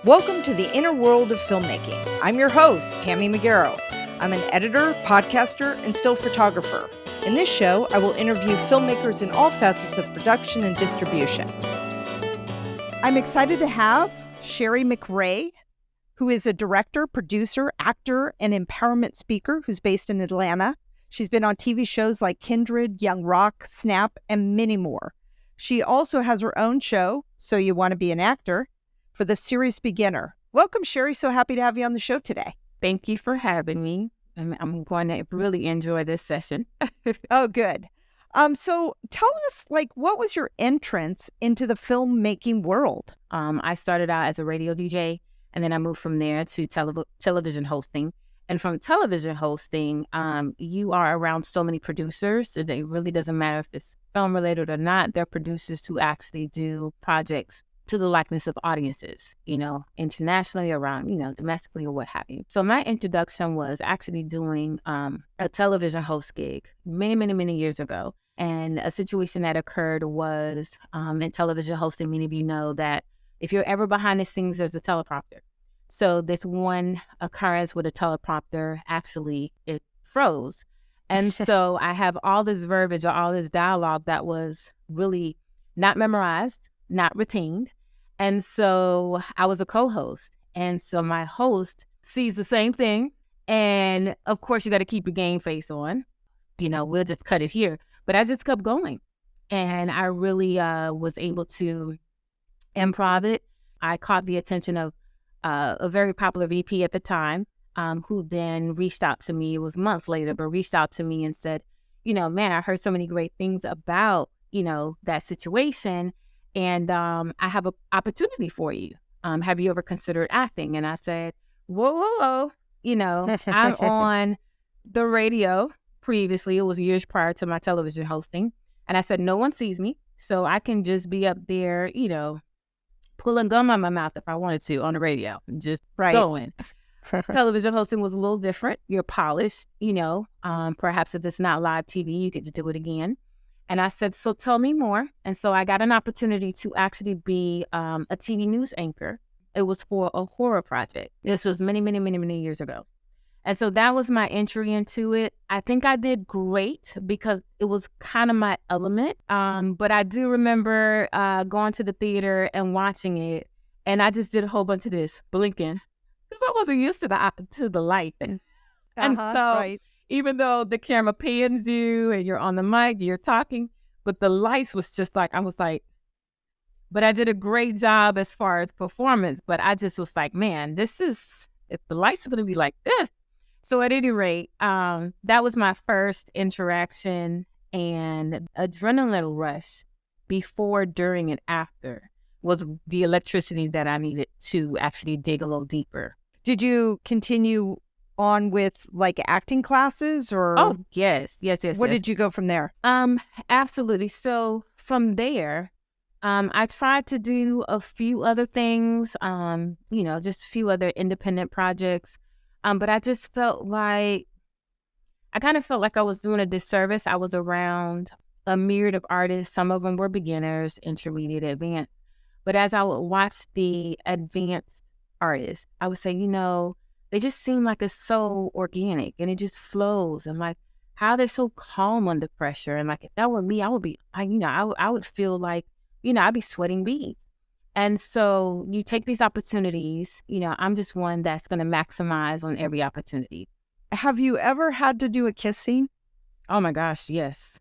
Welcome to the inner world of filmmaking. I'm your host, Tammy McRae. I'm an editor, podcaster, and still photographer. In this show, I will interview filmmakers in all facets of production and distribution. I'm excited to have Cherrie McRae, who is a director, producer, actor, and empowerment speaker who's based in Atlanta. She's been on TV shows like Kindred, Young Rock, Snap, and many more. She also has her own show, So You Want to Be an Actor, for the serious beginner. Welcome, Cherrie. So happy to have you on the show today. Thank you for having me. I'm going to really enjoy this session. Oh, good. So tell us, what was your entrance into the filmmaking world? I started out as a radio DJ, and then I moved from there to television hosting. And from television hosting, you are around so many producers that it really doesn't matter if it's film related or not. They're producers who actually do projects to the likeness of audiences, internationally, around, domestically or what have you. So my introduction was actually doing a television host gig many years ago. And a situation that occurred was in television hosting, many of you know that if you're ever behind the scenes, there's a teleprompter. So this one occurrence with a teleprompter, actually, it froze. And so I have all this verbiage or all this dialogue that was really not memorized, not retained. And so I was a co-host. And so my host sees the same thing. And of course, you got to keep your game face on. We'll just cut it here. But I just kept going. And I really was able to improv it. I caught the attention of a very popular VP at the time, who then reached out to me. It was months later, but reached out to me and said, man, I heard so many great things about, that situation. And I have an opportunity for you. Have you ever considered acting? And I said, whoa. I'm on the radio previously. It was years prior to my television hosting. And I said, no one sees me. So I can just be up there, pulling gum out my mouth if I wanted to on the radio. Just going. Television hosting was a little different. You're polished, perhaps if it's not live TV, you get to do it again. And I said, so tell me more. And so I got an opportunity to actually be a TV news anchor. It was for a horror project. This was many years ago. And so that was my entry into it. I think I did great because it was kind of my element. But I do remember going to the theater and watching it. And I just did a whole bunch of this, blinking, because I wasn't used to the light. And so even though the camera pans you and you're on the mic, you're talking, but the lights was just like, I was like, but I did a great job as far as performance. But I just was like, man, if the lights are going to be like this. So at any rate, that was my first interaction, and adrenaline rush before, during, and after was the electricity that I needed to actually dig a little deeper. Did you continue on with acting classes or? Oh, yes. What did you go from there? Absolutely. So from there, I tried to do a few other things, just a few other independent projects. But I just felt like, I was doing a disservice. I was around a myriad of artists. Some of them were beginners, intermediate, advanced. But as I would watch the advanced artists, I would say, they just seem like it's so organic and it just flows, and how they're so calm under pressure. And if that were me, I would be, I would feel like, I'd be sweating beads. And so you take these opportunities, I'm just one that's going to maximize on every opportunity. Have you ever had to do a kiss scene? Oh my gosh, yes.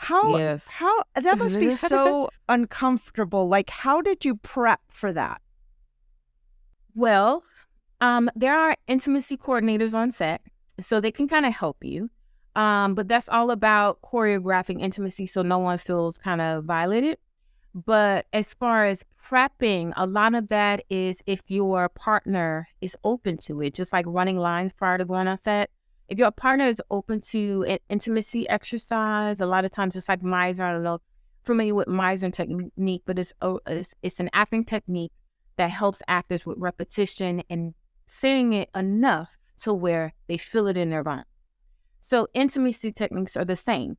Yes. How that must be so uncomfortable. How did you prep for that? Well, there are intimacy coordinators on set, so they can kind of help you. But that's all about choreographing intimacy so no one feels kind of violated. But as far as prepping, a lot of that is if your partner is open to it, just like running lines prior to going on set. If your partner is open to an intimacy exercise, a lot of times, just like Meisner, I don't know, familiar with Meisner technique, but it's an acting technique that helps actors with repetition and saying it enough to where they feel it in their bones. So intimacy techniques are the same.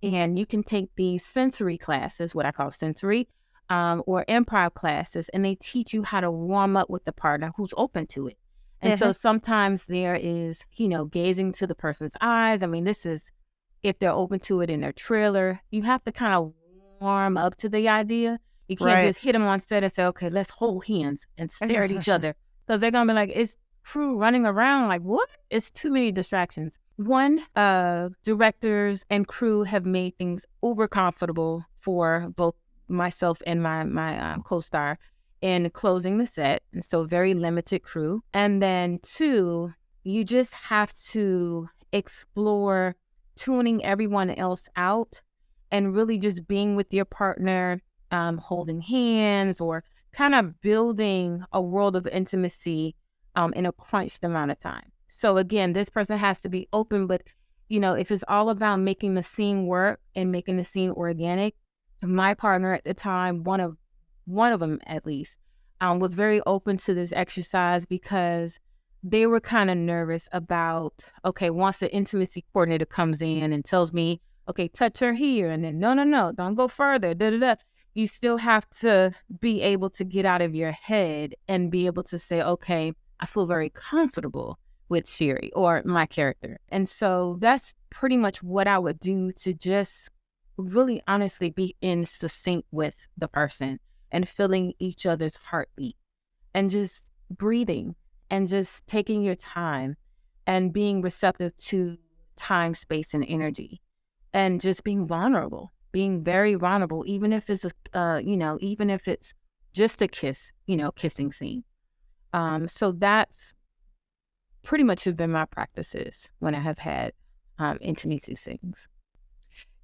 And you can take these sensory classes, what I call sensory, or improv classes, and they teach you how to warm up with the partner who's open to it. And so sometimes there is, gazing to the person's eyes. I mean, this is if they're open to it in their trailer. You have to kind of warm up to the idea. You can't just hit them on set and say, okay, let's hold hands and stare at each other. Because they're going to be like, it's crew running around. Like, what? It's too many distractions. Directors and crew have made things uber comfortable for both myself and my co-star in closing the set. And so very limited crew. And then 2, you just have to explore tuning everyone else out and really just being with your partner, holding hands or kind of building a world of intimacy in a crunched amount of time. So again, this person has to be open, but if it's all about making the scene work and making the scene organic, my partner at the time, one of them at least, was very open to this exercise because they were kind of nervous about, okay, once the intimacy coordinator comes in and tells me, okay, touch her here, and then no, don't go further, you still have to be able to get out of your head and be able to say, okay, I feel very comfortable with Cherrie or my character. And so that's pretty much what I would do to just really honestly be in sync with the person and feeling each other's heartbeat and just breathing and just taking your time and being receptive to time, space, and energy and just being vulnerable, being very vulnerable, even if it's even if it's just a kiss, kissing scene. So that's pretty much have been my practices when I have had intimacy scenes.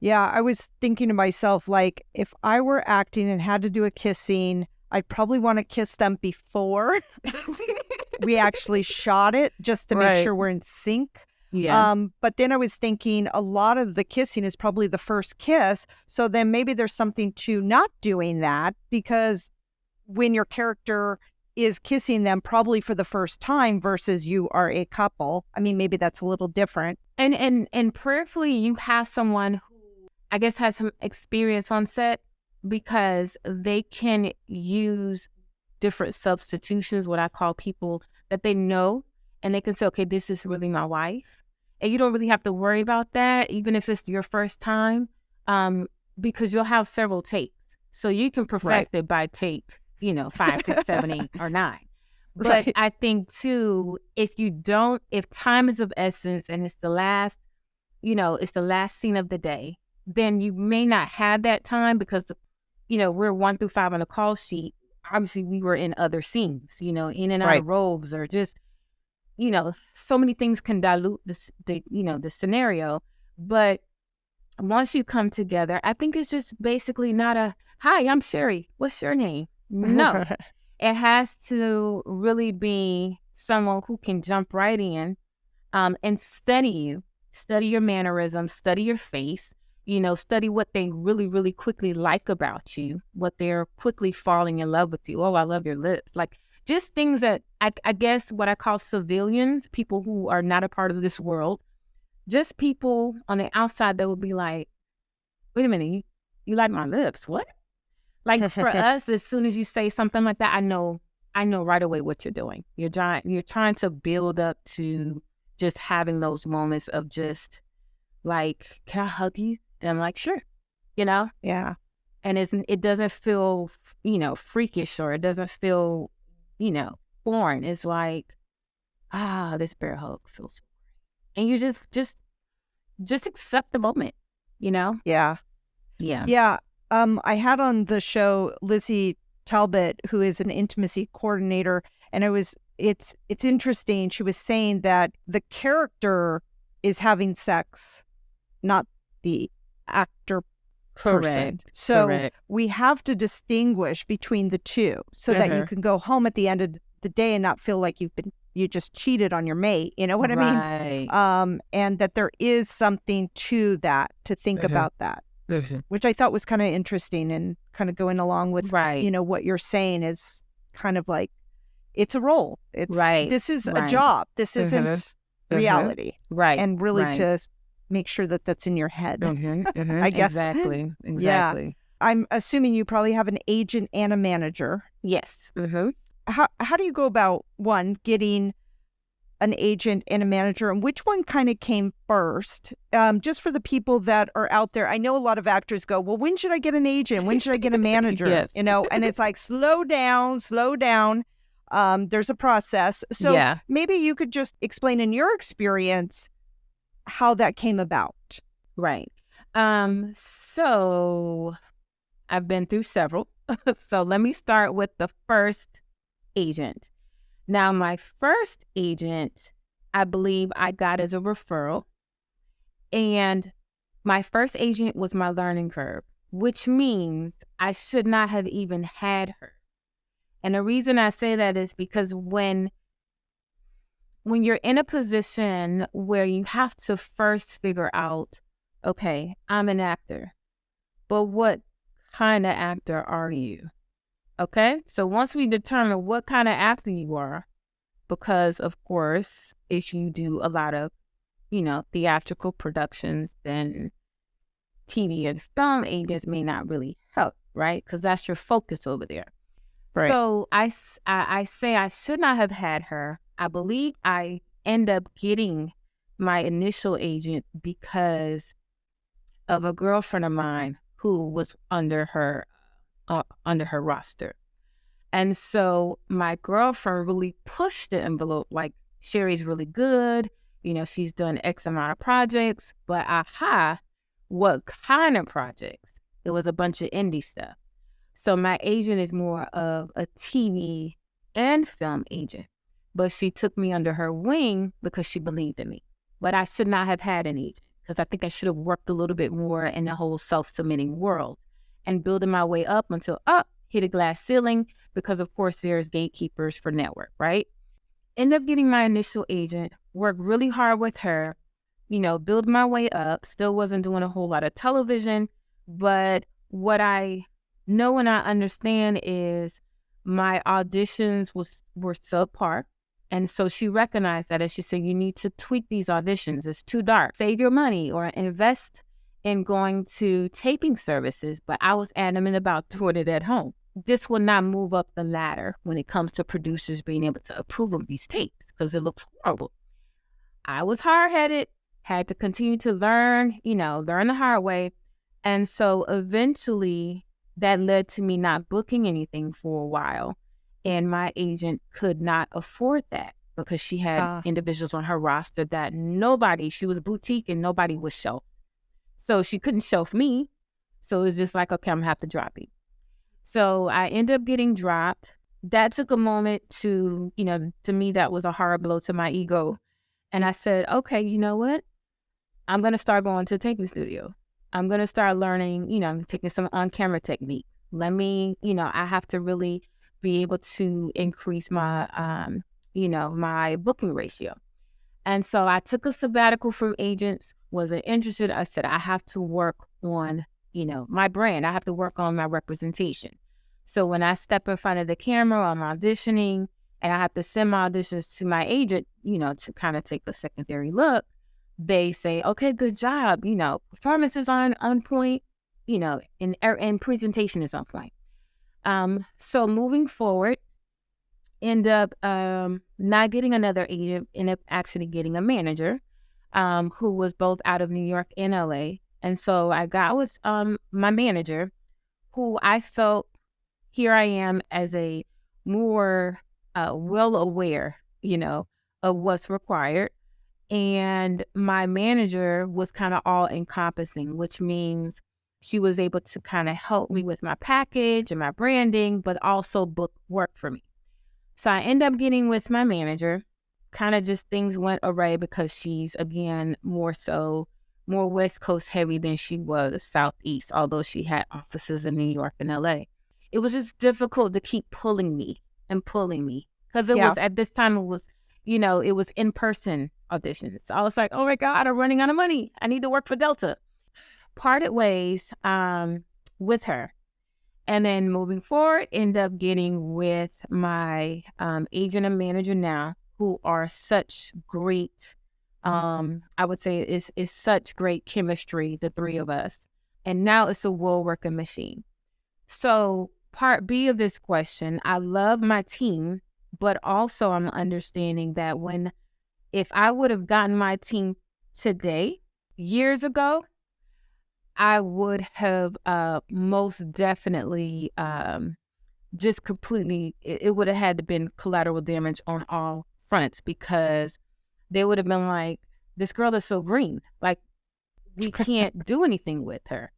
Yeah, I was thinking to myself, like, if I were acting and had to do a kiss scene, I'd probably want to kiss them before we actually shot it, just to make sure we're in sync. Yeah. But then I was thinking a lot of the kissing is probably the first kiss. So then maybe there's something to not doing that, because when your character is kissing them probably for the first time versus you are a couple, I mean, maybe that's a little different. And prayerfully, you have someone who I guess has some experience on set, because they can use different substitutions, what I call people that they know, and they can say, okay, this is really my wife. And you don't really have to worry about that, even if it's your first time, because you'll have several takes. So you can perfect it by take, 5, 6, 7, 8, or 9. But I think too, if time is of essence and it's the last scene of the day, then you may not have that time because, we're 1 through 5 on the call sheet. Obviously we were in other scenes, in and out of robes, or just, so many things can dilute the scenario. But once you come together, I think it's just basically not a, hi, I'm Cherrie, what's your name? No, it has to really be someone who can jump right in and study your mannerisms, study your face, study what they really, really quickly like about you, what they're quickly falling in love with you. Oh, I love your lips. Like just things that I guess what I call civilians, people who are not a part of this world, just people on the outside that would be like, wait a minute, you like my lips? What? Like for us, as soon as you say something like that, I know right away what you're doing. You're trying to build up to just having those moments of just like, can I hug you? And I'm like, sure, Yeah. And it doesn't feel, freakish, or it doesn't feel, foreign. It's like, this bear hug feels so great. And you just accept the moment, Yeah. Yeah. Yeah. I had on the show Lizzie Talbot, who is an intimacy coordinator, and it's interesting. She was saying that the character is having sex, not the actor person. So we have to distinguish between the two so that you can go home at the end of the day and not feel like you just cheated on your mate. You know what I mean? And that there is something to that, to think about that. Which I thought was kind of interesting, and kind of going along with, what you're saying is kind of like, it's a role. It's this is a job. This isn't reality. And really to make sure that that's in your head. I guess. Exactly. Yeah. I'm assuming you probably have an agent and a manager. Yes. Mm-hmm. How do you go about, one, getting an agent and a manager, and which one kind of came first? Just for the people that are out there, I know a lot of actors go, well, when should I get an agent? When should I get a manager? Yes. You know, and it's like, slow down. There's a process. So maybe you could just explain in your experience how that came about. Right. So I've been through several. So let me start with the first agent. Now, my first agent, I believe I got as a referral. And my first agent was my learning curve, which means I should not have even had her. And the reason I say that is because when you're in a position where you have to first figure out, okay, I'm an actor, but what kind of actor are you? Okay, so once we determine what kind of actor you are, because of course, if you do a lot of, theatrical productions, then TV and film agents may not really help, right? Because that's your focus over there. Right. So I say I should not have had her. I believe I end up getting my initial agent because of a girlfriend of mine who was under her roster. And so my girlfriend really pushed the envelope, like, Cherrie's really good. She's done X amount of projects, but what kind of projects? It was a bunch of indie stuff. So my agent is more of a TV and film agent, but she took me under her wing because she believed in me. But I should not have had an agent because I think I should have worked a little bit more in the whole self-submitting world and building my way up until hit a glass ceiling, because of course there's gatekeepers for network, right? End up getting my initial agent, worked really hard with her, build my way up, still wasn't doing a whole lot of television, but what I know and I understand is my auditions were subpar. And so she recognized that, and she said, you need to tweak these auditions. It's too dark. Save your money or invest in going to taping services. But I was adamant about doing it at home. This will not move up the ladder when it comes to producers being able to approve of these tapes because it looks horrible. I was hard-headed, had to continue to learn the hard way. And so eventually that led to me not booking anything for a while. And my agent could not afford that because she had individuals on her roster that she was boutique and nobody was shelf. So she couldn't shelf me. So it was just like, okay, I'm going to have to drop you. So I ended up getting dropped. That took a moment to me, that was a hard blow to my ego. And I said, okay, you know what? I'm going to start going to the taping studio. I'm going to start learning, taking some on-camera technique. Let me, I have to really be able to increase my, my booking ratio. And so I took a sabbatical from agents, wasn't interested. I said, I have to work on, my brand. I have to work on my representation. So when I step in front of the camera, I'm auditioning, and I have to send my auditions to my agent, to kind of take a secondary look. They say, okay, good job. Performance is on point, and presentation is on point. So moving forward, end up not getting another agent, end up actually getting a manager who was both out of New York and LA. And so I got with my manager, who I felt, here I am as a more well aware, of what's required. And my manager was kind of all encompassing, which means she was able to kind of help me with my package and my branding, but also book work for me. So I ended up getting with my manager. Kind of just things went awry because she's, again, more West Coast heavy than she was Southeast, although she had offices in New York and LA. It was just difficult to keep pulling me because it was, at this time, it was, it was in-person auditions. So I was like, oh my God, I'm running out of money. I need to work for Delta. Parted ways with her. And then moving forward, end up getting with my agent and manager now, who are such great, I would say is such great chemistry, the three of us. And now it's a well-working machine. So part B of this question, I love my team, but also I'm understanding that if I would have gotten my team today, years ago, I would have most definitely just completely, it would have had to been collateral damage on all fronts, because they would have been like, this girl is so green. Like, we can't do anything with her.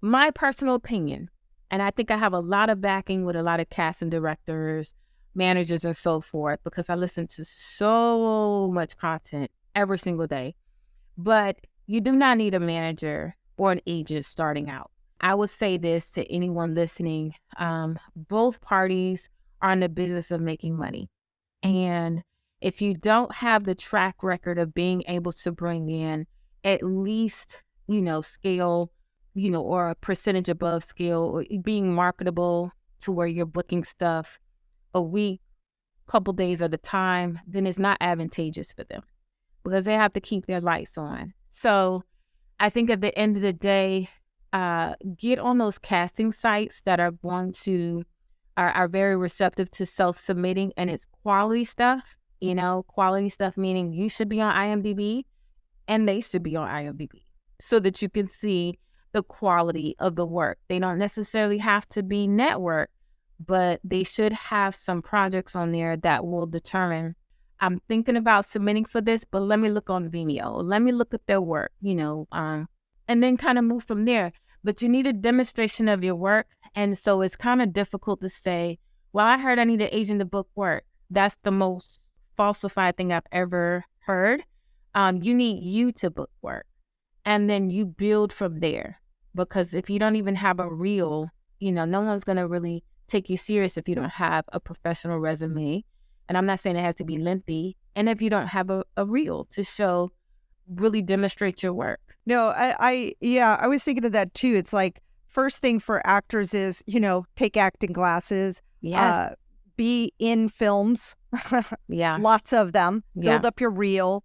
My personal opinion, and I think I have a lot of backing with a lot of casting directors, managers, and so forth, because I listen to so much content every single day. But you do not need a manager or an agent starting out. I would say this to anyone listening. Both parties are in the business of making money. And if you don't have the track record of being able to bring in at least, scale, or a percentage above scale, or being marketable to where you're booking stuff a week, couple days at a time, then it's not advantageous for them, because they have to keep their lights on. So I think at the end of the day, get on those casting sites that are are very receptive to self-submitting, and it's quality stuff, quality stuff, meaning you should be on IMDb and they should be on IMDb, so that you can see the quality of the work. They don't necessarily have to be network, but they should have some projects on there that will determine, I'm thinking about submitting for this, but let me look on Vimeo. Let me look at their work, and then kind of move from there. But you need a demonstration of your work. And so it's kind of difficult to say, well, I heard I need an agent to book work. That's the most falsified thing I've ever heard. You need you to book work. And then you build from there. Because if you don't even have a reel, no one's going to really take you serious if you don't have a professional resume. And I'm not saying it has to be lengthy. And if you don't have a reel to show, really demonstrate your work. No, I was thinking of that too. It's like, first thing for actors is, take acting classes. Yes. Be in films. Yeah. Lots of them. Build up your reel.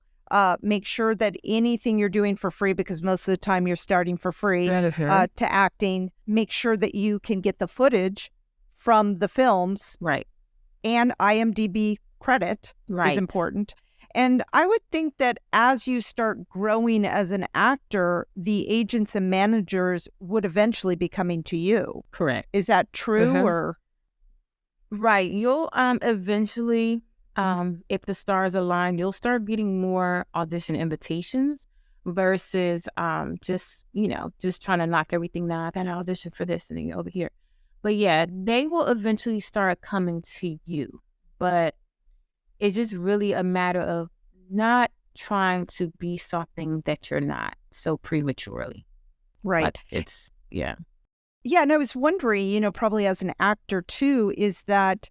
Make sure that anything you're doing for free, because most of the time you're starting for free, to acting, make sure that you can get the footage from the films. Right. And IMDb credit is important. And I would think that as you start growing as an actor, the agents and managers would eventually be coming to you. Correct. Is that true or? Right. You'll eventually, if the stars align, you'll start getting more audition invitations versus just trying to knock everything down. I got an audition for this and then you're over here. But yeah, they will eventually start coming to you. But it's just really a matter of not trying to be something that you're not so prematurely. Right. But it's, yeah. Yeah, and I was wondering, probably as an actor too, is that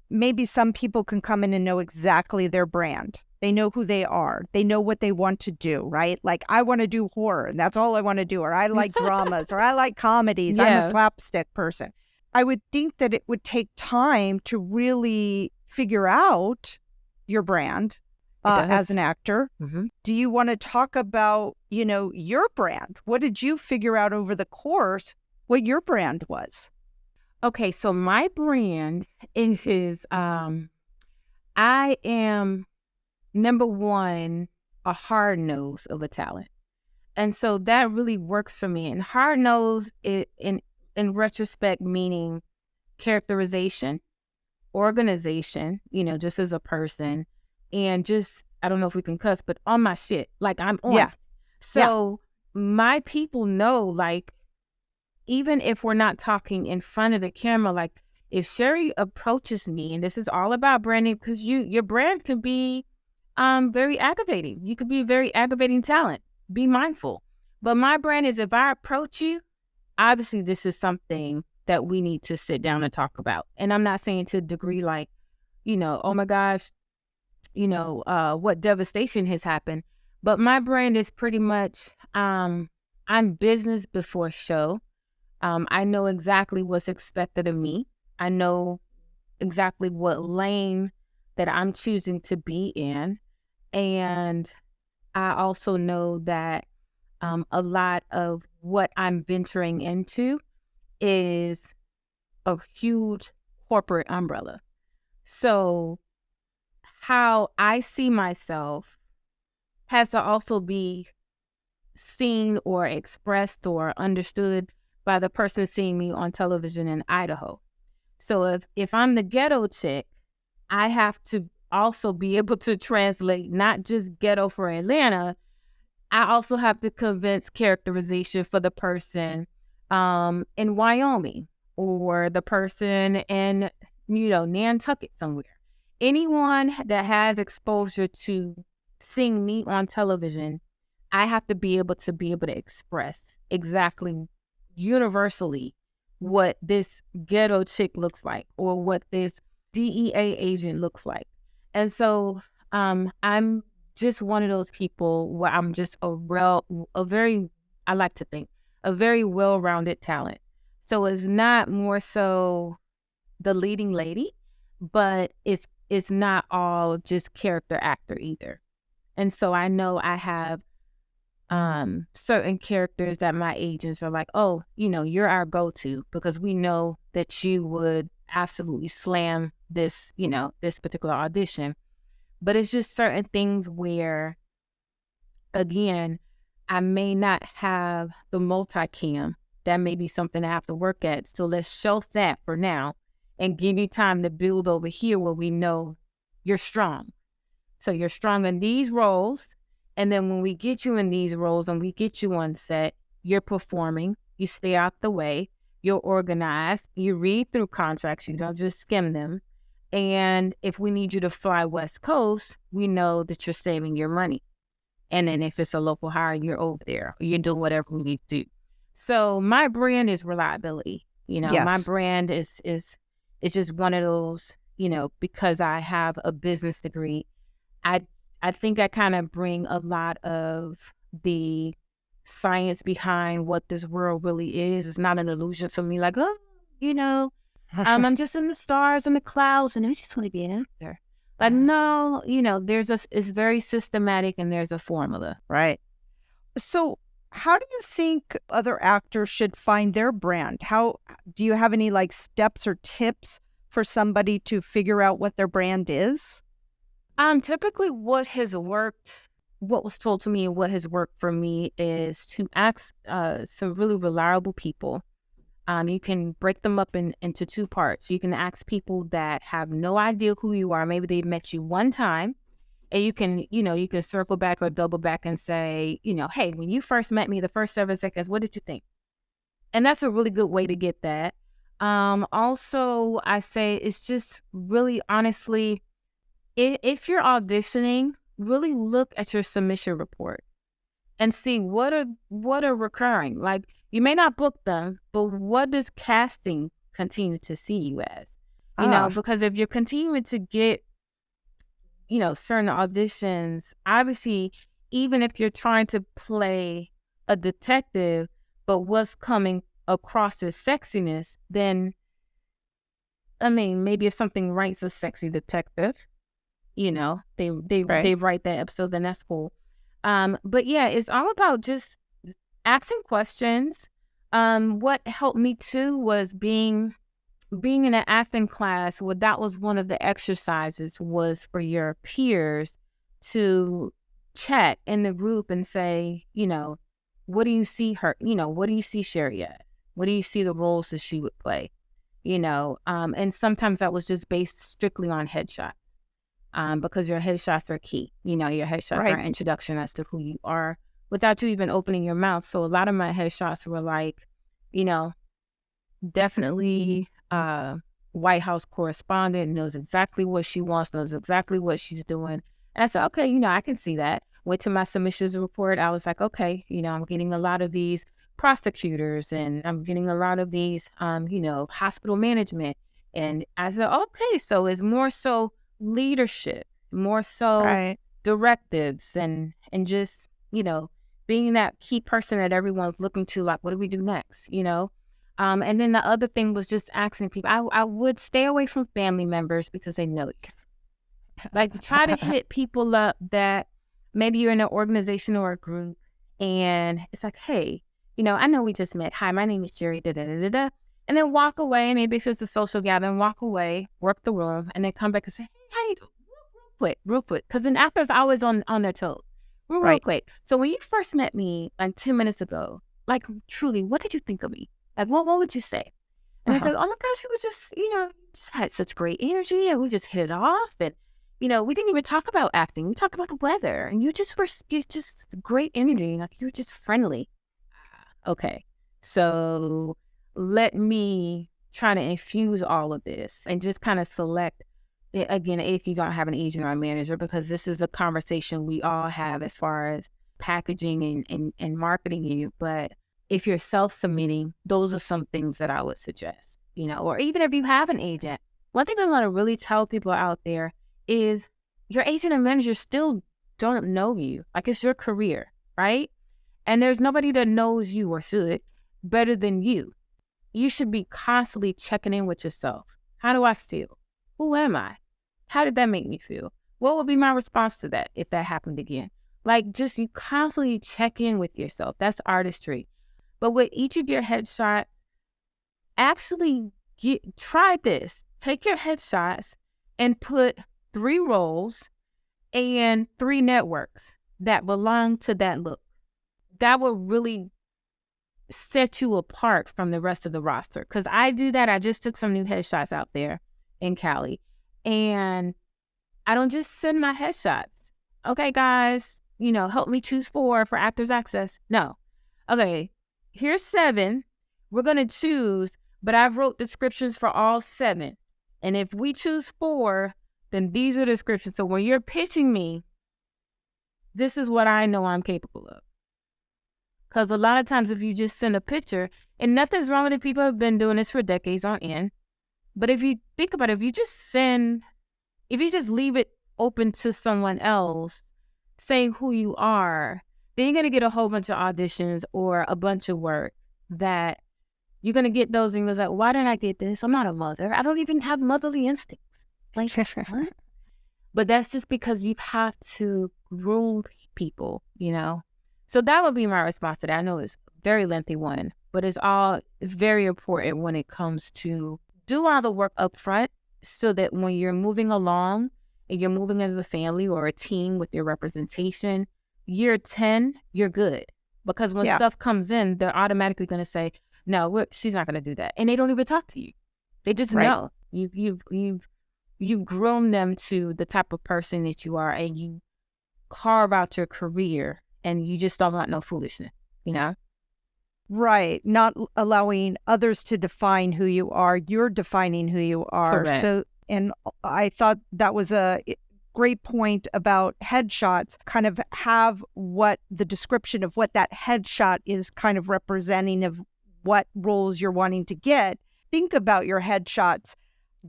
maybe some people can come in and know exactly their brand. They know who they are. They know what they want to do, right? Like, I want to do horror, and that's all I want to do. Or I like dramas, or I like comedies. Yeah. I'm a slapstick person. I would think that it would take time to really figure out your brand as an actor. Mm-hmm. Do you want to talk about, your brand? What did you figure out over the course, what your brand was? Okay, so my brand is, I am, number one, a hard nose of a talent. And so that really works for me. And hard nose, in retrospect, meaning characterization, organization, just as a person, and just, I don't know if we can cuss, but on my shit, like I'm on. Yeah. So my people know, like, even if we're not talking in front of the camera, like if Cherrie approaches me, and this is all about branding, because your brand could be very aggravating. You could be a very aggravating talent. Be mindful. But my brand is, if I approach you, obviously this is something that we need to sit down and talk about. And I'm not saying to a degree like, oh my gosh, what devastation has happened. But my brand is pretty much, I'm business before show. I know exactly what's expected of me. I know exactly what lane that I'm choosing to be in. And I also know that a lot of what I'm venturing into is a huge corporate umbrella. So how I see myself has to also be seen or expressed or understood by the person seeing me on television in Idaho. So if I'm the ghetto chick, I have to also be able to translate not just ghetto for Atlanta. I also have to convince characterization for the person in Wyoming or the person in, Nantucket somewhere. Anyone that has exposure to seeing me on television, I have to be able to express exactly universally what this ghetto chick looks like or what this DEA agent looks like. And so I'm just one of those people where I'm just I like to think, a very well-rounded talent. So it's not more so the leading lady, but it's not all just character actor either. And so I know I have certain characters that my agents are like, oh, you're our go-to because we know that you would absolutely slam this, this particular audition. But it's just certain things where, again, I may not have the multicam. That may be something I have to work at. So let's shelf that for now and give you time to build over here where we know you're strong. So you're strong in these roles. And then when we get you in these roles and we get you on set, you're performing, you stay out the way, you're organized, you read through contracts, you don't just skim them. And if we need you to fly West Coast, we know that you're saving your money. And then if it's a local hire, you're over there, you're doing whatever we need to do. So my brand is reliability. Yes. My brand is just one of those, because I have a business degree, I think I kind of bring a lot of the science behind what this world really is. It's not an illusion for me, like, I'm just in the stars and the clouds and I just want to be an actor. Like, no, it's very systematic and there's a formula. Right. So how do you think other actors should find their brand? How do you have any steps or tips for somebody to figure out what their brand is? Typically what was told to me and what has worked for me is to ask some really reliable people. You can break them up into two parts. You can ask people that have no idea who you are. Maybe they've met you one time and you can circle back or double back and say, hey, when you first met me, the first 7 seconds, what did you think? And that's a really good way to get that. Also, I say it's just really honestly, if you're auditioning, really look at your submission report and see what are recurring. Like, you may not book them, but what does casting continue to see you as? Because if you're continuing to get, certain auditions, obviously, even if you're trying to play a detective, but what's coming across as sexiness, then, maybe if something writes a sexy detective, they write that episode, then that's cool. But yeah, it's all about just asking questions. What helped me too was being in an acting class. That was one of the exercises was for your peers to chat in the group and say, what do you see her? What do you see Cherrie as? What do you see the roles that she would play? And sometimes that was just based strictly on headshots. Because your headshots are key. Your headshots are an introduction as to who you are without you even opening your mouth. So a lot of my headshots were like, definitely White House correspondent, knows exactly what she wants, knows exactly what she's doing. And I said, okay, I can see that. Went to my submissions report. I was like, okay, I'm getting a lot of these prosecutors and I'm getting a lot of these, hospital management. And I said, okay, so it's more so leadership, more so directives and just, being that key person that everyone's looking to, like, what do we do next, And then the other thing was just asking people, I would stay away from family members because they know you. Like, try to hit people up that maybe you're in an organization or a group and it's like, hey, I know we just met. Hi, my name is Cherrie, da da da da da. and then walk away. Maybe if it's a social gathering, walk away, work the room, and then come back and say, hey, how you doing? Real quick. Because then actors are always on their toes. Real quick. So when you first met me like 10 minutes ago, like truly, what did you think of me? Like, what would you say? And I was like, oh my gosh, you was just, just had such great energy, and we just hit it off. And, we didn't even talk about acting. We talked about the weather, and you just great energy. Like, you were just friendly. Okay. So let me try to infuse all of this and just kind of select, again, if you don't have an agent or a manager, because this is a conversation we all have as far as packaging and marketing you. But if you're self-submitting, those are some things that I would suggest, or even if you have an agent. One thing I want to really tell people out there is your agent and manager still don't know you. Like, it's your career, right? And there's nobody that knows you or should better than you. You should be constantly checking in with yourself. How do I feel? Who am I? How did that make me feel? What would be my response to that if that happened again? Like, just you constantly check in with yourself. That's artistry. But with each of your headshots, actually try this. Take your headshots and put 3 roles and 3 networks that belong to that look. That will really set you apart from the rest of the roster. Because I do that. I just took some new headshots out there in Cali. And I don't just send my headshots. Okay, guys, help me choose 4 for Actors Access. No. Okay, here's 7. We're going to choose, but I wrote descriptions for all 7. And if we choose 4, then these are the descriptions. So when you're pitching me, this is what I know I'm capable of. Because a lot of times if you just send a picture, and nothing's wrong with it, people have been doing this for decades on end. But if you think about it, if you just leave it open to someone else saying who you are, then you're going to get a whole bunch of auditions or a bunch of work that you're going to get those and you're like, why didn't I get this? I'm not a mother. I don't even have motherly instincts. Like, what? But that's just because you have to groom people, So that would be my response to that. I know it's a very lengthy one, but it's very important when it comes to do all the work up front so that when you're moving along and you're moving as a family or a team with your representation, year 10, you're good. Because when stuff comes in, they're automatically going to say, no, she's not going to do that. And they don't even talk to you. They just know. You've groomed them to the type of person that you are, and you carve out your career, and you just don't want no foolishness, Right. Not allowing others to define who you are. You're defining who you are. Correct. So, and I thought that was a great point about headshots, kind of have what the description of what that headshot is kind of representing of what roles you're wanting to get. Think about your headshots.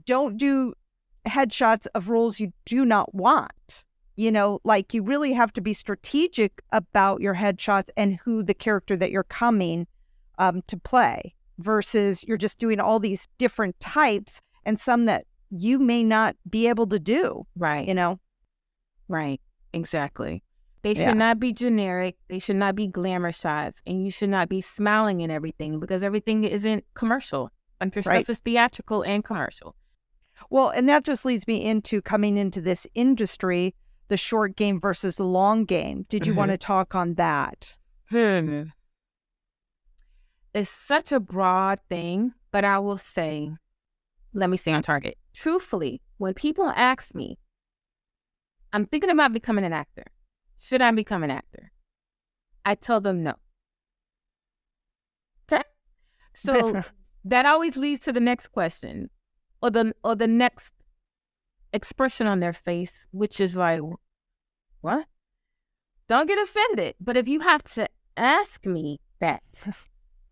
Don't do headshots of roles you do not want. Like, you really have to be strategic about your headshots and who the character that you're coming to play, versus you're just doing all these different types and some that you may not be able to do. Right. Right. Exactly. They should not be generic. They should not be glamour shots. And you should not be smiling in everything, because everything isn't commercial. Like, your stuff is theatrical and commercial. Well, and that just leads me into coming into this industry, the short game versus the long game. Did you want to talk on that? It's such a broad thing, but I will say, let me stay on target. Truthfully, when people ask me, I'm thinking about becoming an actor. Should I become an actor? I tell them no. Okay? So that always leads to the next question, or the next expression on their face, which is like, what? Don't get offended. But if you have to ask me that,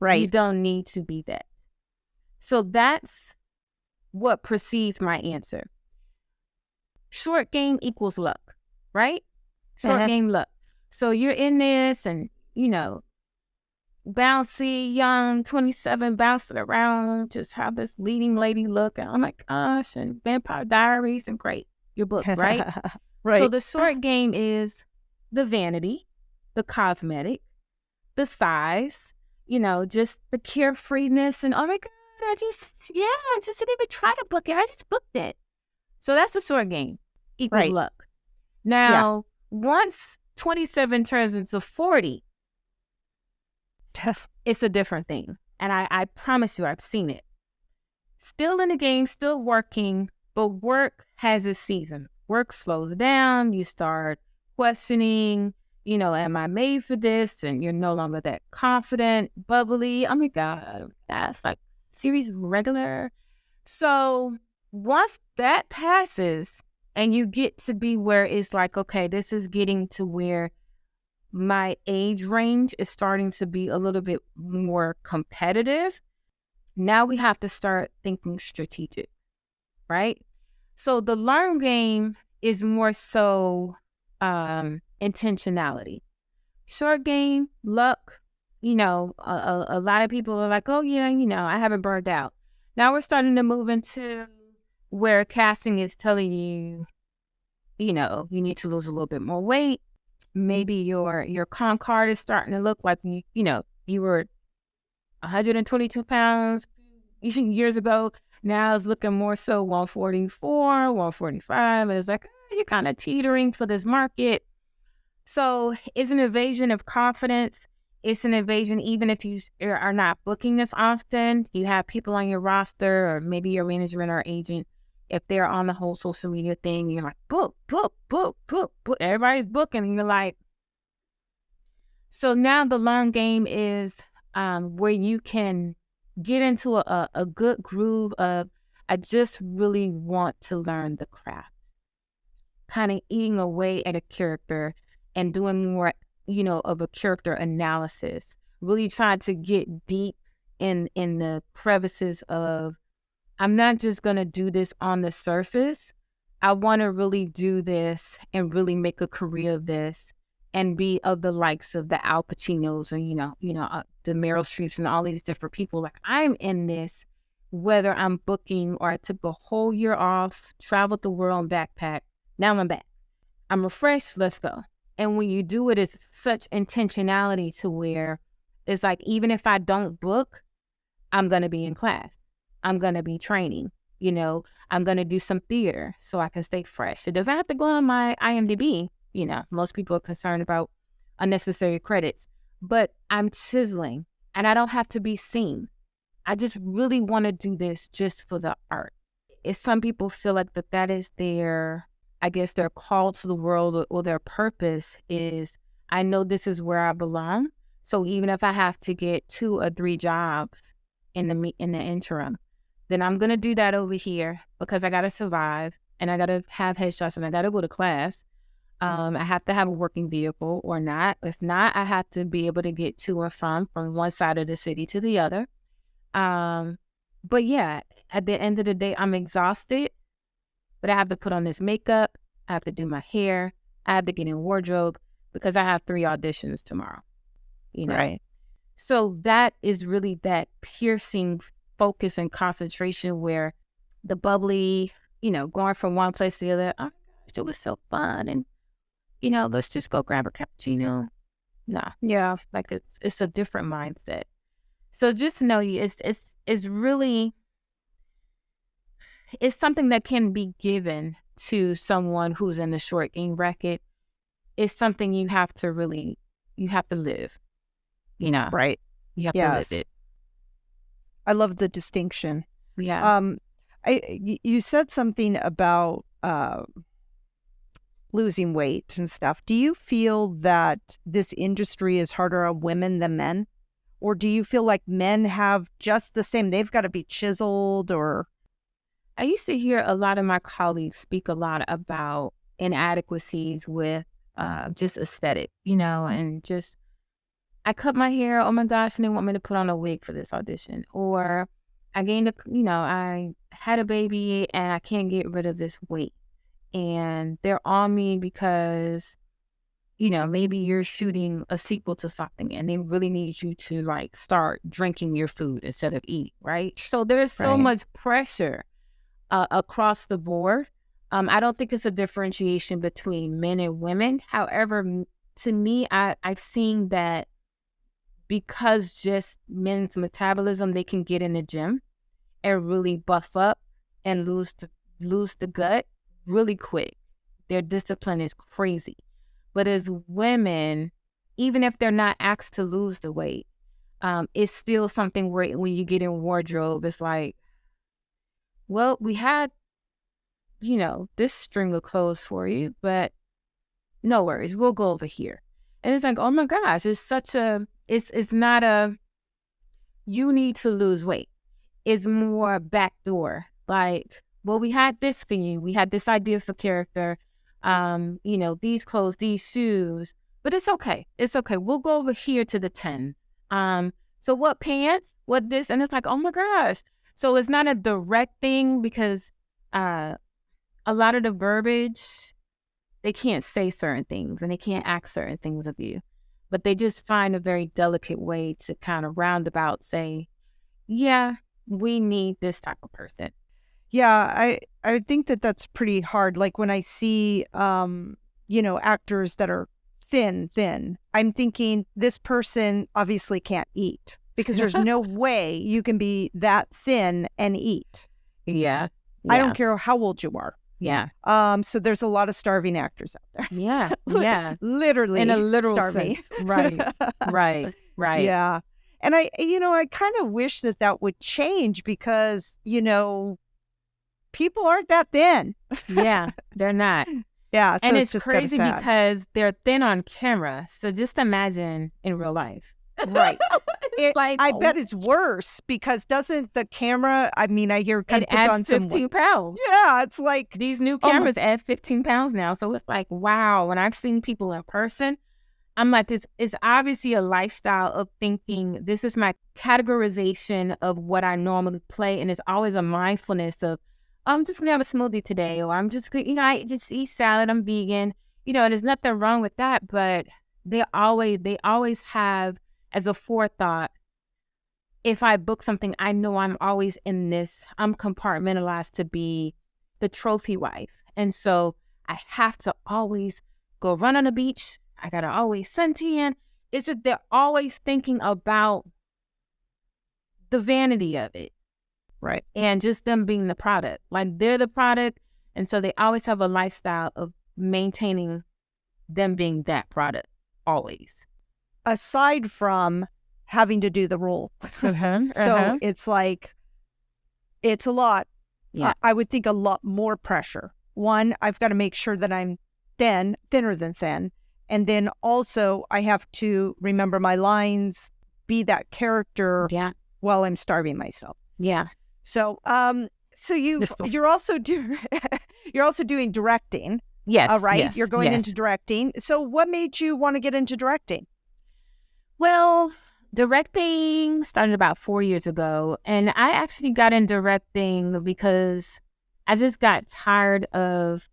you don't need to be that. So that's what precedes my answer. Short game equals luck, right? Short game luck. So you're in this and, bouncy, young, 27, bouncing around, just have this leading lady look. And oh my gosh, and Vampire Diaries and great, your book, right? Right. So the short game is the vanity, the cosmetic, the size, just the carefreeness and oh my I just didn't even try to book it. I just booked it. So that's the short game equals Right. luck. Now, once 27 turns into 40, it's a different thing. And I promise you, I've seen it. Still in the game, still working, but work has its seasons. Work slows down. You start questioning, am I made for this? And you're no longer that confident, bubbly. Oh my God, that's like series regular. So once that passes and you get to be where it's like, okay, this is getting to where my age range is starting to be a little bit more competitive. Now we have to start thinking strategic, right? So the learn game is more so intentionality. Short game, luck, a lot of people are like, oh yeah, I haven't burned out. Now we're starting to move into where casting is telling you, you need to lose a little bit more weight. Maybe your con card is starting to look like, you were 122 pounds years ago. Now it's looking more so 144, 145. And it's like, you're kind of teetering for this market. So it's an invasion of confidence. It's an invasion even if you are not booking as often. You have people on your roster or maybe your management or agent. If they're on the whole social media thing, you're like, book. Everybody's booking. And you're like, so now the long game is where you can get into a good groove of, I just really want to learn the craft. Kind of eating away at a character and doing more, of a character analysis. Really trying to get deep in the crevices of, I'm not just going to do this on the surface. I want to really do this and really make a career of this and be of the likes of the Al Pacinos and, the Meryl Streeps and all these different people. Like, I'm in this, whether I'm booking or I took a whole year off, traveled the world, backpack. Now I'm back. I'm refreshed. Let's go. And when you do it, it's such intentionality to where it's like, even if I don't book, I'm going to be in class. I'm going to be training. I'm going to do some theater so I can stay fresh. It doesn't have to go on my IMDb. Most people are concerned about unnecessary credits, but I'm chiseling and I don't have to be seen. I just really want to do this just for the art. If some people feel like that is their call to the world or their purpose is, I know this is where I belong. So even if I have to get 2 or 3 jobs in the interim, then I'm going to do that over here because I got to survive and I got to have headshots and I got to go to class. I have to have a working vehicle or not. If not, I have to be able to get to and from one side of the city to the other. But yeah, at the end of the day, I'm exhausted, but I have to put on this makeup. I have to do my hair. I have to get in wardrobe because I have 3 auditions tomorrow. Right. So that is really that piercing focus and concentration where the bubbly, going from one place to the other. Oh my gosh, it was so fun. And, let's just go grab a cappuccino. Nah. Yeah. Like it's a different mindset. So just know it's really, it's something that can be given to someone who's in the short game bracket. It's something you have to live. Right. You have to live it. I love the distinction. Yeah. You said something about losing weight and stuff. Do you feel that this industry is harder on women than men? Or do you feel like men have just the same, they've got to be chiseled or? I used to hear a lot of my colleagues speak a lot about inadequacies with just aesthetic, and just, I cut my hair, oh my gosh, and they want me to put on a wig for this audition. Or I I had a baby and I can't get rid of this weight. And they're on me because, maybe you're shooting a sequel to something and they really need you to start drinking your food instead of eating, right? So there's so much pressure across the board. I don't think it's a differentiation between men and women. However, to me, I've seen that because just men's metabolism, they can get in the gym and really buff up and lose the gut really quick. Their discipline is crazy. But as women, even if they're not asked to lose the weight, it's still something where when you get in wardrobe, it's like, well, we had, this string of clothes for you, but no worries, we'll go over here. And it's like, oh my gosh, it's not a, you need to lose weight. It's more backdoor. Like, well, we had this for you. We had this idea for character. These clothes, these shoes, but it's okay. It's okay. We'll go over here to the 10s. So what pants? What this? And it's like, oh my gosh. So it's not a direct thing because a lot of the verbiage, they can't say certain things and they can't ask certain things of you, but they just find a very delicate way to kind of roundabout say, yeah, we need this type of person. Yeah, I think that's pretty hard. Like when I see, actors that are thin, I'm thinking this person obviously can't eat because there's no way you can be that thin and eat. Yeah. I don't care how old you are. Yeah. So there's a lot of starving actors out there. Yeah. Yeah. Literally in a literal starving. sense. Right. Yeah. And I kind of wish that would change because, people aren't that thin. Yeah, they're not. Yeah. So and it's just crazy because they're thin on camera. So just imagine in real life. Right. I bet it's worse because doesn't the camera, I hear it adds 15 pounds. Yeah, it's like these new cameras add 15 pounds now. So it's like, wow. When I've seen people in person, I'm like, it's obviously a lifestyle of thinking this is my categorization of what I normally play. And it's always a mindfulness of, I'm just going to have a smoothie today, or I'm just going to, I just eat salad. I'm vegan, and there's nothing wrong with that. But they always have as a forethought, if I book something, I know I'm always in this, I'm compartmentalized to be the trophy wife. And so I have to always go run on the beach. I got to always suntan. It's just they're always thinking about the vanity of it. Right. And just them being the product. Like they're the product. And so they always have a lifestyle of maintaining them being that product always. Aside from having to do the role. So it's like, it's a lot. Yeah. I would think a lot more pressure. One, I've got to make sure that I'm thinner than thin. And then also I have to remember my lines, be that character while I'm starving myself. Yeah. So, you're also doing directing. Yes. Right. Yes, you're going into directing. So what made you want to get into directing? Well, directing started about 4 years ago. And I actually got in directing because I just got tired of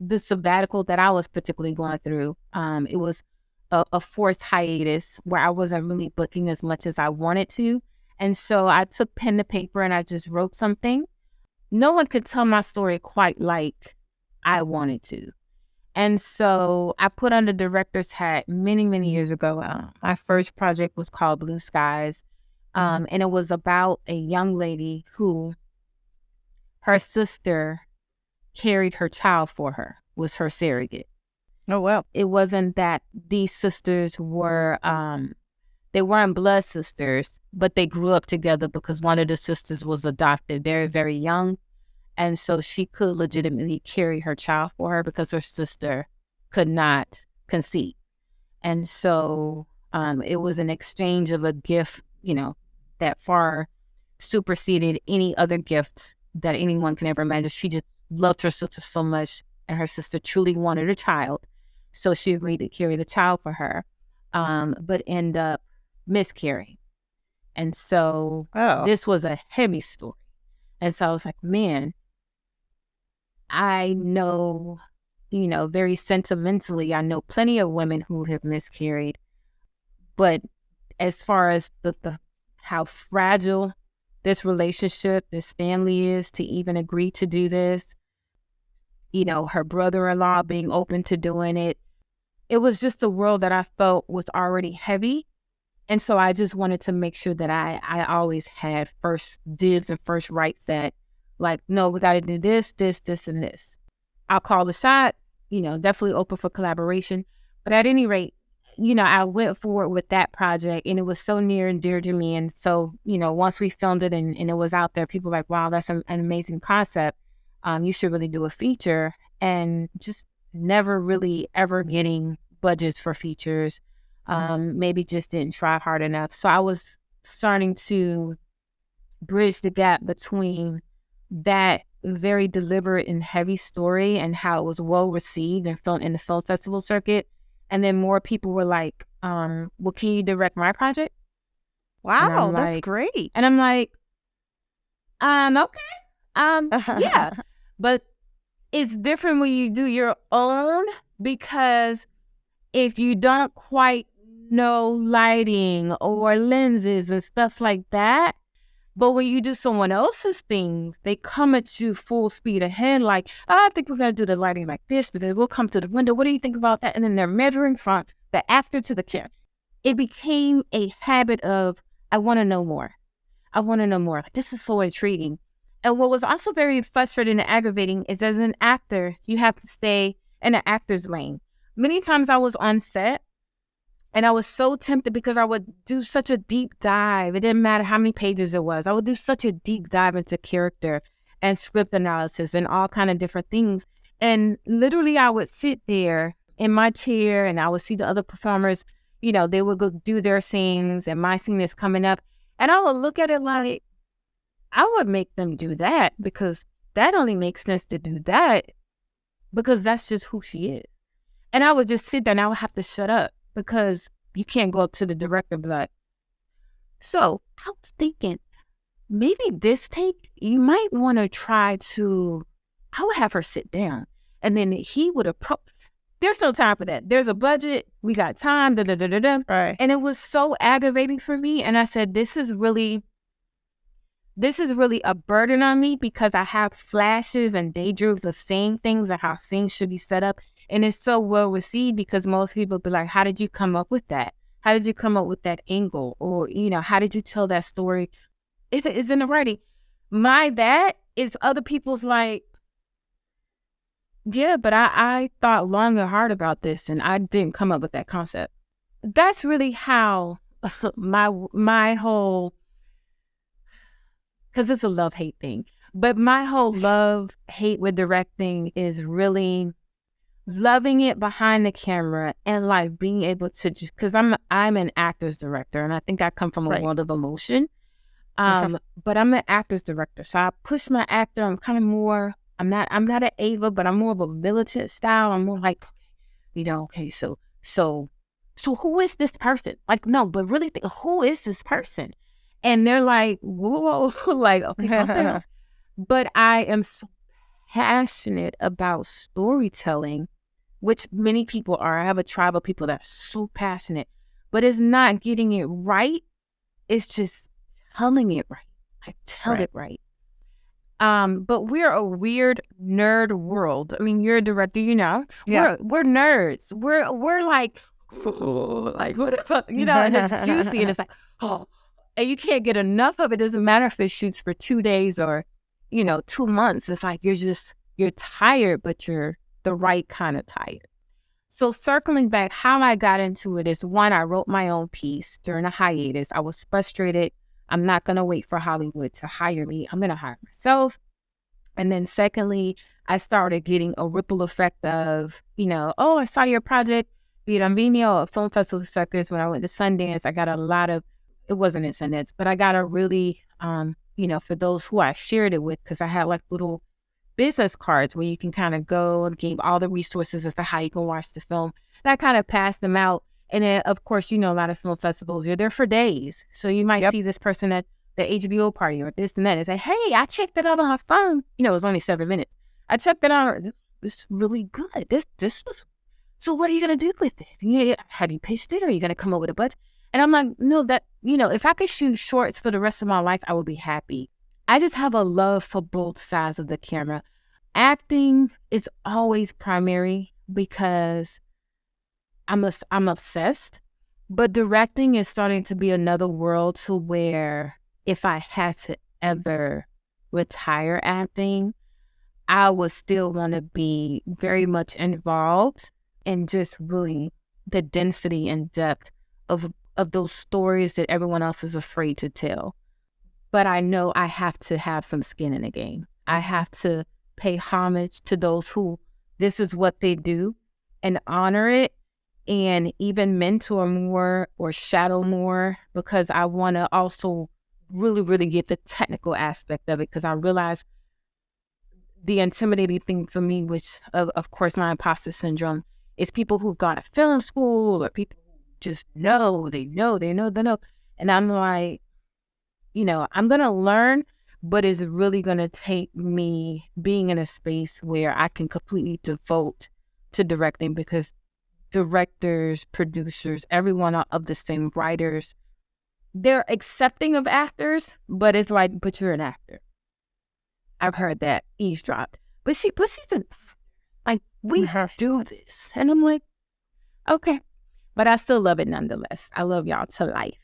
the sabbatical that I was particularly going through. It was a forced hiatus where I wasn't really booking as much as I wanted to. And so I took pen to paper and I just wrote something. No one could tell my story quite like I wanted to. And so I put on the director's hat many, many years ago. My first project was called Blue Skies. And it was about a young lady who her sister carried her child for her, was her surrogate. Oh, wow. It wasn't that these sisters were, they weren't blood sisters, but they grew up together because one of the sisters was adopted very, very young. And so she could legitimately carry her child for her because her sister could not conceive. And so it was an exchange of a gift, that far superseded any other gift that anyone can ever imagine. She just loved her sister so much, and her sister truly wanted a child. So she agreed to carry the child for her, but end up miscarrying. And so this was a heavy story. And so I was like, man, I know, very sentimentally, I know plenty of women who have miscarried. But as far as the how fragile this relationship, this family is to even agree to do this, her brother-in-law being open to doing it, it was just a world that I felt was already heavy. And so I just wanted to make sure that I always had first dibs and first rights, that like, no, we got to do this, this, this, and this. I'll call the shots, definitely open for collaboration. But at any rate, I went forward with that project, and it was so near and dear to me. And so, once we filmed it and it was out there, people were like, wow, that's an amazing concept. You should really do a feature. And just never really ever getting budgets for features. Maybe just didn't try hard enough. So I was starting to bridge the gap between that very deliberate and heavy story and how it was well received and in the film festival circuit. And then more people were like, well, can you direct my project? Wow, that's great. And I'm like, okay. Yeah. But it's different when you do your own, because if you don't quite know lighting or lenses and stuff like that, but when you do someone else's things, they come at you full speed ahead, like, I think we're going to do the lighting like this, then we'll come to the window. What do you think about that? And then they're measuring from the actor to the chair. It became a habit of, I want to know more. I want to know more. This is so intriguing. And what was also very frustrating and aggravating is, as an actor, you have to stay in an actor's lane. Many times I was on set and I was so tempted, because I would do such a deep dive. It didn't matter how many pages it was. I would do such a deep dive into character and script analysis and all kind of different things. And literally I would sit there in my chair and I would see the other performers, they would go do their scenes and my scene is coming up. And I would look at it like, I would make them do that, because that only makes sense to do that because that's just who she is. And I would just sit there and I would have to shut up, because you can't go up to the director and be like, so I was thinking, maybe this take, you might want to try to, I would have her sit down and then he would approach. There's no time for that. There's a budget. We got time. Right. And it was so aggravating for me. And I said, this is really a burden on me, because I have flashes and daydreams of saying things and how things should be set up. And it's so well received, because most people be like, how did you come up with that? How did you come up with that angle? Or, how did you tell that story? If it is in the writing, that is other people's like, yeah, but I thought long and hard about this and I didn't come up with that concept. That's really how my whole, because it's a love-hate thing, but my whole love-hate with directing is really loving it behind the camera and like being able to just, because I'm an actor's director and I think I come from a world of emotion, but I'm an actor's director, so I push my actor. I'm kind of more, I'm not an Ava, but I'm more of a militant style. I'm more like, okay, so who is this person? Like, no, but really think, who is this person? And they're like, whoa, like, okay. But I am so passionate about storytelling, which many people are. I have a tribe of people that's so passionate, but it's not getting it right. It's just telling it right. I tell it right. But we're a weird nerd world. I mean, you're a director, Yeah. We're nerds. We're like, like what the fuck, and it's juicy and it's like, and you can't get enough of it. Doesn't matter if it shoots for 2 days or, 2 months. It's like you're tired, but you're the right kind of tired. So circling back, how I got into it is, one, I wrote my own piece during a hiatus. I was frustrated. I'm not going to wait for Hollywood to hire me. I'm going to hire myself. And then secondly, I started getting a ripple effect of, I saw your project, be it on Vimeo or film festival circuits. When I went to Sundance, I got a lot of, it wasn't in Sundance, but I got a really, for those who I shared it with, because I had like little business cards where you can kind of go and give all the resources as to how you can watch the film. And I kind of passed them out. And then, of course, a lot of film festivals, you're there for days. So you might see this person at the HBO party or this and that and say, hey, I checked it out on my phone. It was only 7 minutes. I checked it out. It's really good. This was, so what are you going to do with it? Have you pitched it? Or are you going to come up with a budget? And I'm like, no, if I could shoot shorts for the rest of my life, I would be happy. I just have a love for both sides of the camera. Acting is always primary because I'm obsessed, But directing is starting to be another world to where if I had to ever retire acting, I would still want to be very much involved in just really the density and depth of those stories that everyone else is afraid to tell. But I know I have to have some skin in the game. I have to pay homage to those who this is what they do and honor it, and even mentor more or shadow more, because I want to also really, really get the technical aspect of it, because I realize the intimidating thing for me, which of course my imposter syndrome, is people who've gone to film school or people who just know. And I'm like, I'm going to learn, but it's really going to take me being in a space where I can completely devote to directing, because directors, producers, everyone of the same writers, they're accepting of actors, but it's like, but you're an actor. I've heard that eavesdropped. But she's an actor. Like, we do this. And I'm like, okay. But I still love it nonetheless. I love y'all to life.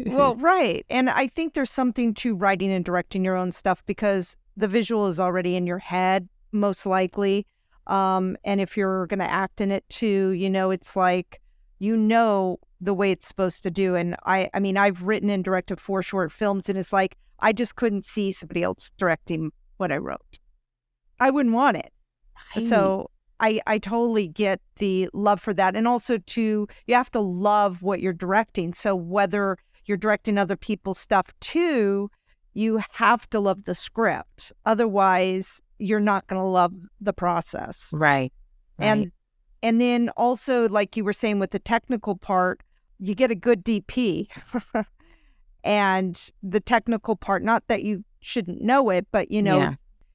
Well, right. And I think there's something to writing and directing your own stuff, because the visual is already in your head, most likely. And if you're going to act in it too, it's like, the way it's supposed to do. And I mean, I've written and directed 4 short films, and it's like, I just couldn't see somebody else directing what I wrote. I wouldn't want it. Right. So I totally get the love for that. And also you have to love what you're directing. So whether you're directing other people's stuff too, you have to love the script. Otherwise, you're not going to love the process. Right. And then also, like you were saying with the technical part, you get a good DP. And the technical part, not that you shouldn't know it, but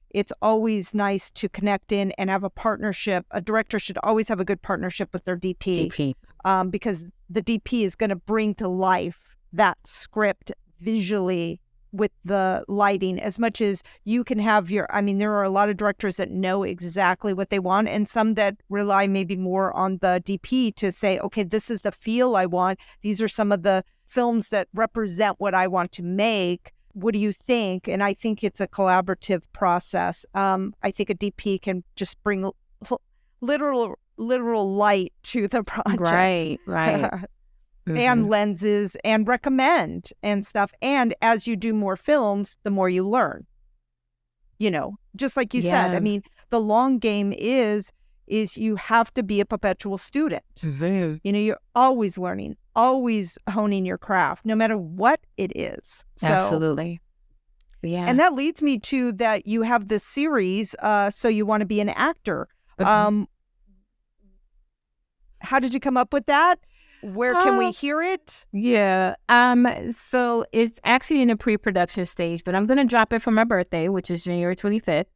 it's always nice to connect in and have a partnership. A director should always have a good partnership with their DP. Because the DP is going to bring to life that script visually with the lighting, as much as you can have there are a lot of directors that know exactly what they want, and some that rely maybe more on the DP to say, okay, this is the feel I want. These are some of the films that represent what I want to make. What do you think? And I think it's a collaborative process. I think a DP can just bring literal light to the project. Right. And lenses and recommend and stuff. And as you do more films, the more you learn. Just like you said, I mean, the long game is you have to be a perpetual student. You're always learning, always honing your craft, no matter what it is. So, absolutely. Yeah. And that leads me to that you have this series, So You Want to Be an Actor. How did you come up with that? Where can we hear it? Yeah. So it's actually in a pre-production stage, but I'm going to drop it for my birthday, which is January 25th.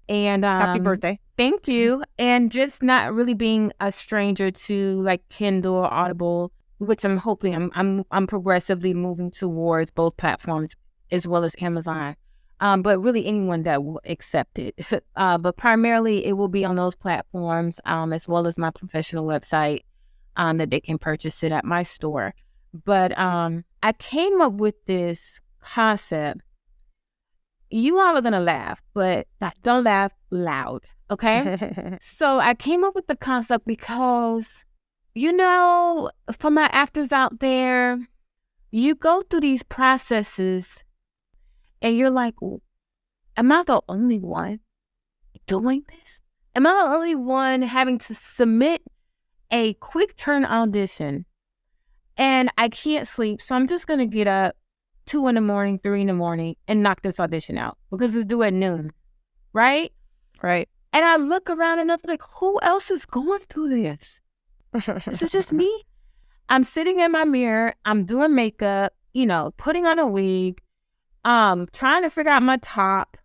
And happy birthday. Thank you. And just not really being a stranger to like Kindle or Audible, which I'm hoping I'm progressively moving towards both platforms as well as Amazon. But really anyone that will accept it. But primarily it will be on those platforms, as well as my professional website. That they can purchase it at my store. But I came up with this concept. You all are going to laugh, but don't laugh loud, okay? So I came up with the concept because, for my actors out there, you go through these processes and you're like, am I the only one doing this? Am I the only one having to submit a quick turn audition, and I can't sleep, so I'm just going to get up 2 a.m, 3 a.m, and knock this audition out because it's due at noon, right? Right. And I look around and I'm like, who else is going through this? This is just me. I'm sitting in my mirror, I'm doing makeup, putting on a wig, trying to figure out my top,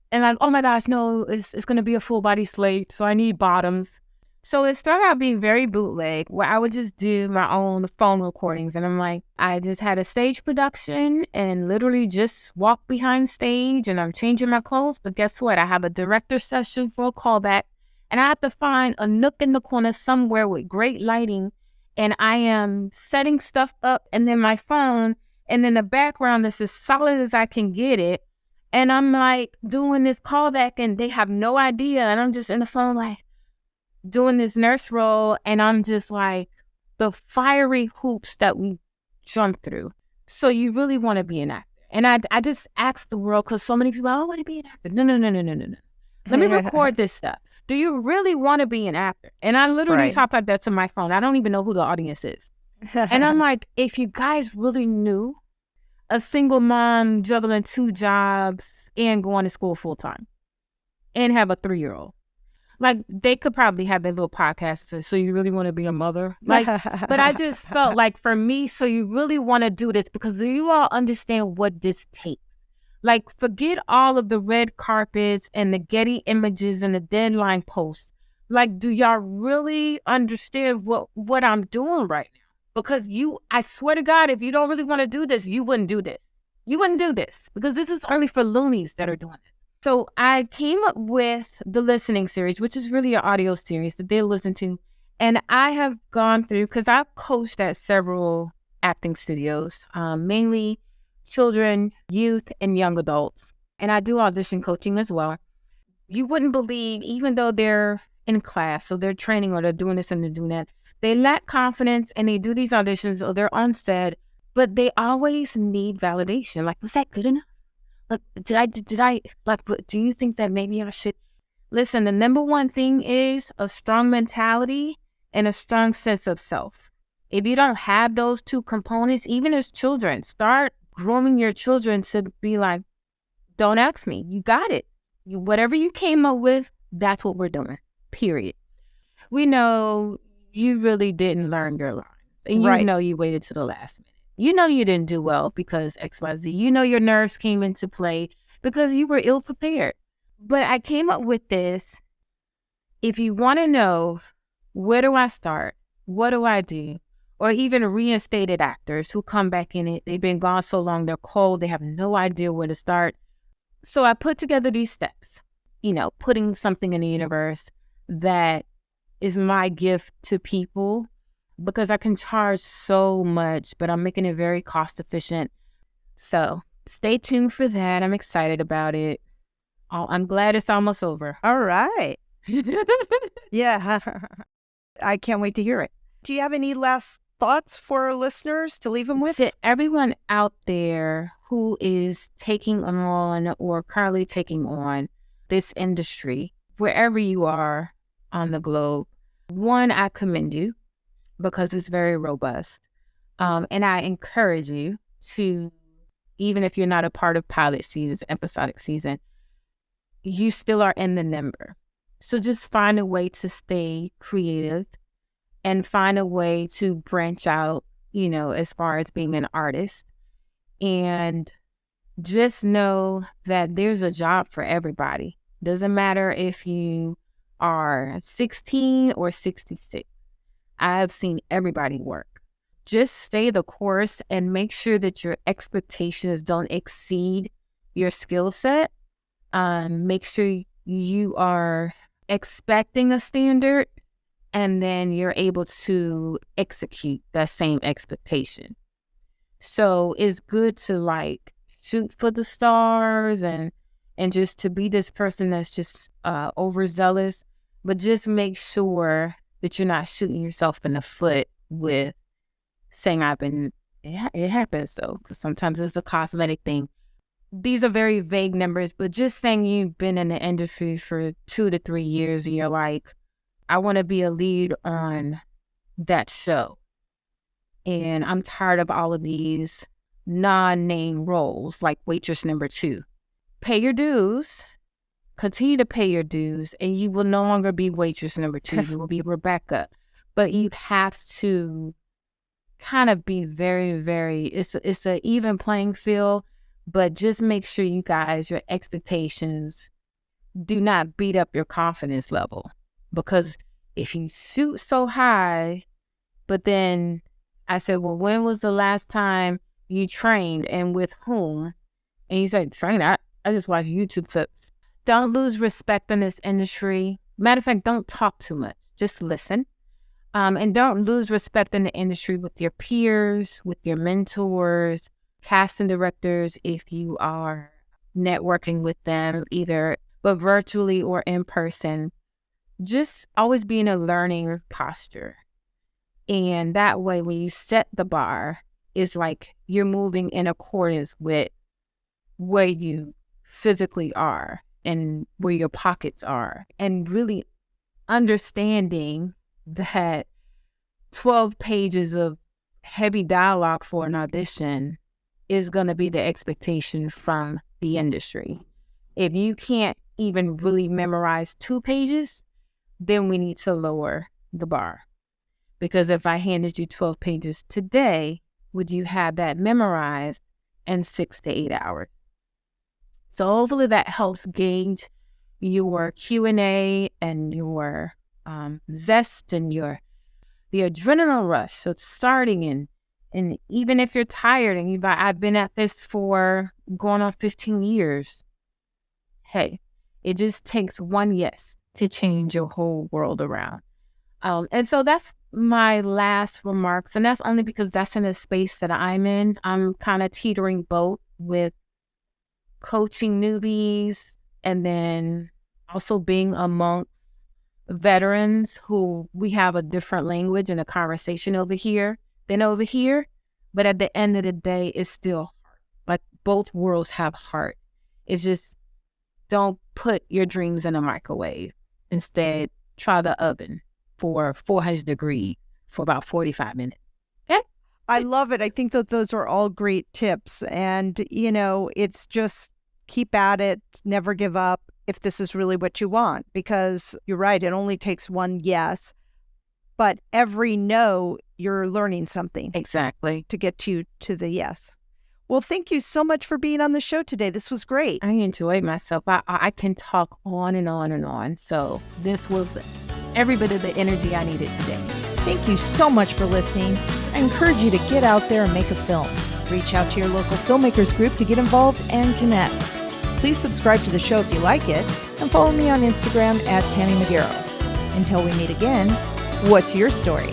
and like, oh my gosh, no, it's going to be a full body slate, so I need bottoms. So it started out being very bootleg, where I would just do my own phone recordings. And I'm like, I just had a stage production and literally just walk behind stage and I'm changing my clothes. But guess what? I have a director session for a callback and I have to find a nook in the corner somewhere with great lighting and I am setting stuff up, and then my phone, and then the background is as solid as I can get it. And I'm like doing this callback, and they have no idea. And I'm just in the phone, like doing this nurse role. And I'm just like the fiery hoops that we jump through. So you really want to be an actor. And I just asked the world, because so many people, I want to be an actor. No. Let me record this stuff. Do you really want to be an actor? And I literally talk like that to my phone. I don't even know who the audience is. And I'm like, if you guys really knew a single mom juggling 2 jobs and going to school full time and have a 3-year-old, like they could probably have their little podcast that says, so you really want to be a mother? Like, but I just felt like for me, so you really want to do this, because do you all understand what this takes? Like, forget all of the red carpets and the Getty images and the deadline posts. Like, do y'all really understand what I'm doing right now? Because I swear to God, if you don't really want to do this, you wouldn't do this. You wouldn't do this, because this is only for loonies that are doing this. So I came up with the listening series, which is really an audio series that they'll listen to. And I have gone through, because I've coached at several acting studios, mainly children, youth, and young adults. And I do audition coaching as well. You wouldn't believe, even though they're in class, so they're training or they're doing this and they're doing that, they lack confidence and they do these auditions or they're on set, but they always need validation. Like, was that good enough? Like, did I, like, do you think that maybe I should? Listen, the number one thing is a strong mentality and a strong sense of self. If you don't have those 2 components, even as children, start grooming your children to be like, don't ask me. You got it. Whatever you came up with, that's what we're doing, period. We know you really didn't learn your lines. And you know you waited to the last minute. You know you didn't do well because XYZ. You know your nerves came into play because you were ill prepared. But I came up with this. If you want to know, where do I start? What do I do? Or even reinstated actors who come back in it. They've been gone so long, they're cold. They have no idea where to start. So I put together these steps, putting something in the universe that is my gift to people, because I can charge so much, but I'm making it very cost efficient. So stay tuned for that. I'm excited about it. I'm glad it's almost over. All right. Yeah. I can't wait to hear it. Do you have any last thoughts for our listeners to leave them with? To everyone out there who is taking on or currently taking on this industry, wherever you are on the globe, one, I commend you, because it's very robust. And I encourage you to, even if you're not a part of pilot season, episodic season, you still are in the number. So just find a way to stay creative and find a way to branch out, as far as being an artist. And just know that there's a job for everybody. Doesn't matter if you are 16 or 66. I've seen everybody work. Just stay the course and make sure that your expectations don't exceed your skill set. Make sure you are expecting a standard, and then you're able to execute that same expectation. So it's good to shoot for the stars and just to be this person that's just overzealous, but just make sure that you're not shooting yourself in the foot with saying it happens though, because sometimes it's a cosmetic thing. These are very vague numbers, but just saying you've been in the industry for 2 to 3 years and you're like, I want to be a lead on that show. And I'm tired of all of these non-name roles like waitress number 2. Pay your dues, continue to pay your dues, and you will no longer be waitress number 2. You will be Rebecca. But you have to kind of be very, very, it's an even playing field, but just make sure you guys, your expectations do not beat up your confidence level. Because if you shoot so high, but then I said, well, when was the last time you trained and with whom? And you said, train? I just watch YouTube clips. Don't lose respect in this industry. Matter of fact, don't talk too much. Just listen. And don't lose respect in the industry with your peers, with your mentors, casting directors, if you are networking with them, but virtually or in person. Just always be in a learning posture. And that way, when you set the bar, it's like you're moving in accordance with where you physically are and where your pockets are, and really understanding that 12 pages of heavy dialogue for an audition is going to be the expectation from the industry. If you can't even really memorize 2 pages, then we need to lower the bar. Because if I handed you 12 pages today, would you have that memorized in 6 to 8 hours? So hopefully that helps gauge your Q&A and your zest and the adrenaline rush. So it's starting and even if you're tired and I've been at this for going on 15 years, hey, it just takes one yes to change your whole world around. And so that's my last remarks. And that's only because that's in a space that I'm in. I'm kind of teetering both with coaching newbies and then also being amongst veterans who we have a different language and a conversation over here than over here. But at the end of the day, it's still like both worlds have heart. It's just don't put your dreams in a microwave. Instead, try the oven for 400 degrees for about 45 minutes. Okay? I love it. I think that those are all great tips. And, it's just keep at it, never give up if this is really what you want. Because you're right, it only takes one yes. But every no, you're learning something. Exactly. To get you to the yes. Well, thank you so much for being on the show today. This was great. I enjoyed myself. I can talk on and on and on. So this was every bit of the energy I needed today. Thank you so much for listening. I encourage you to get out there and make a film. Reach out to your local filmmakers group to get involved and connect. Please subscribe to the show if you like it, and follow me on Instagram @Tammy McGarrow. Until we meet again, what's your story?